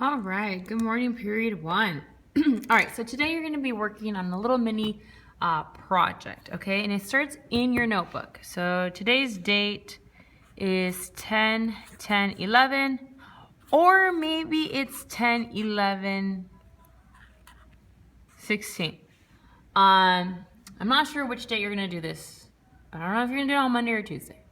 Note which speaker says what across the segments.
Speaker 1: All right, good morning, period one. All right, so today you're going to be working on a little mini project, okay? And it starts in your notebook. So today's date is 10, 10, 11, or maybe it's 10, 11, 16. I'm not sure which day you're going to do this. I don't know if you're going to do it on Monday or Tuesday,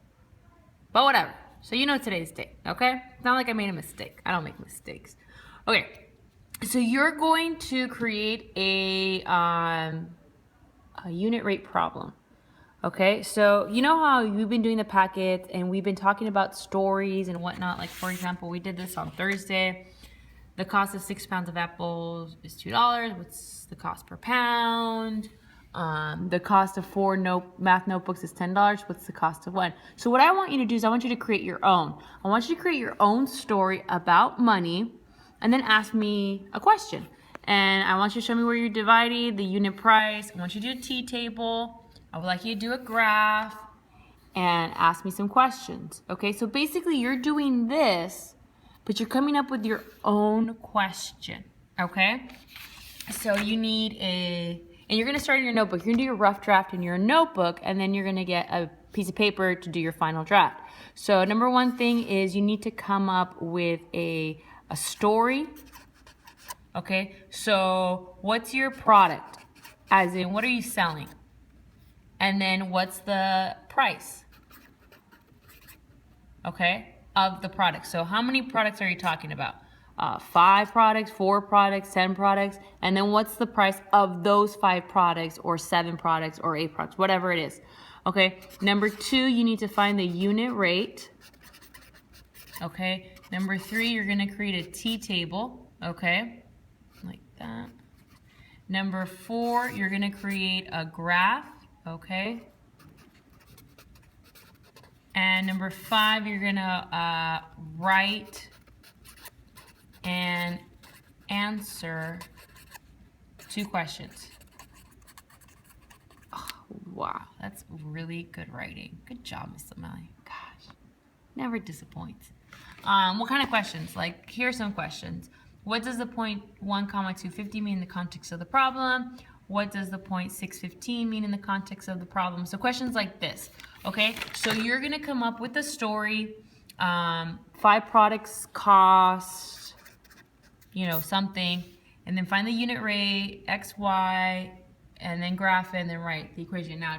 Speaker 1: but whatever. So you know today's date, okay? It's not like I made a mistake. I don't make mistakes. Okay. So you're going to create a unit rate problem. Okay, so you know how you've been doing the packets and we've been talking about stories and whatnot. Like for example, we did this on Thursday. The cost of 6 pounds of apples is $2. What's the cost per pound? The cost of four math notebooks is $10. What's the cost of one? So what I want you to do is I want you to create your own. I want you to create your own story about money and then ask me a question. And I want you to show me where you're dividing the unit price. I want you to do a T-table. I would like you to do a graph and ask me some questions. Okay, so basically you're doing this, but you're coming up with your own question. Okay, so you need and you're gonna start in your notebook. You're gonna do your rough draft in your notebook, and then you're gonna get a piece of paper to do your final draft. So number one thing is you need to come up with a story. Okay, so what's your product? As in, what are you selling? And then what's the price? Okay, of the product. So how many products are you talking about? 5 products, 4 products, 10 products, and then what's the price of those 5 products or 7 products or 8 products, whatever it is. Okay, number 2, you need to find the unit rate. Okay, number 3, you're gonna create a T-table, okay, like that. Number 4, you're gonna create a graph, okay. And number 5, you're gonna write and answer 2 questions. Oh, wow, that's really good writing. Good job, Miss O'Malley. Gosh, never disappoints. What kind of questions? Like, here are some questions. What does the point 1, 250 mean in the context of the problem? What does the point 615 mean in the context of the problem? So questions like this, okay? So you're gonna come up with a story, 5 products cost, you know, something, and then find the unit rate, X, Y, and then graph it, and then write the equation. Now,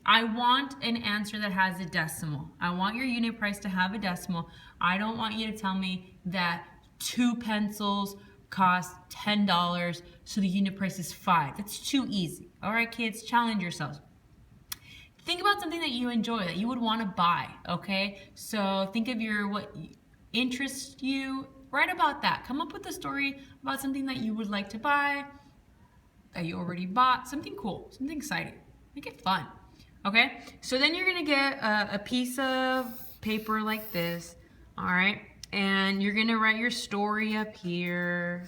Speaker 1: I want an answer that has a decimal. I want your unit price to have a decimal. I don't want you to tell me that 2 pencils cost $10, so the unit price is 5. That's too easy. All right, kids, challenge yourselves. Think about something that you enjoy, that you would want to buy, okay? So think of what interests you. Write about that. Come up with a story about something that you would like to buy, that you already bought, something cool, something exciting. Make it fun, okay? So then you're gonna get a piece of paper like this, all right? And you're gonna write your story up here.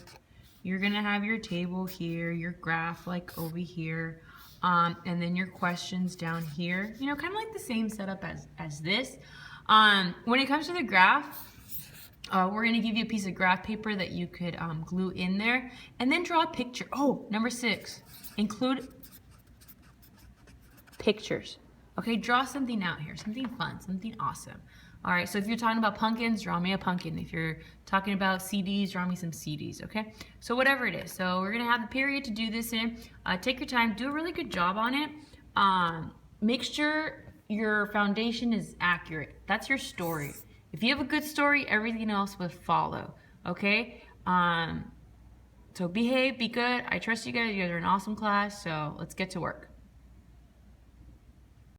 Speaker 1: You're gonna have your table here, your graph like over here, and then your questions down here. You know, kind of like the same setup as this. When it comes to the graph, we're gonna give you a piece of graph paper that you could glue in there, and then draw a picture. Oh, number 6, include pictures. Okay, draw something out here, something fun, something awesome. All right, so if you're talking about pumpkins, draw me a pumpkin. If you're talking about CDs, draw me some CDs, okay? So whatever it is. So we're gonna have the period to do this in. Take your time, do a really good job on it. Make sure your foundation is accurate. That's your story. If you have a good story, everything else will follow, okay? So behave, be good. I trust you guys. You guys are an awesome class, so let's get to work.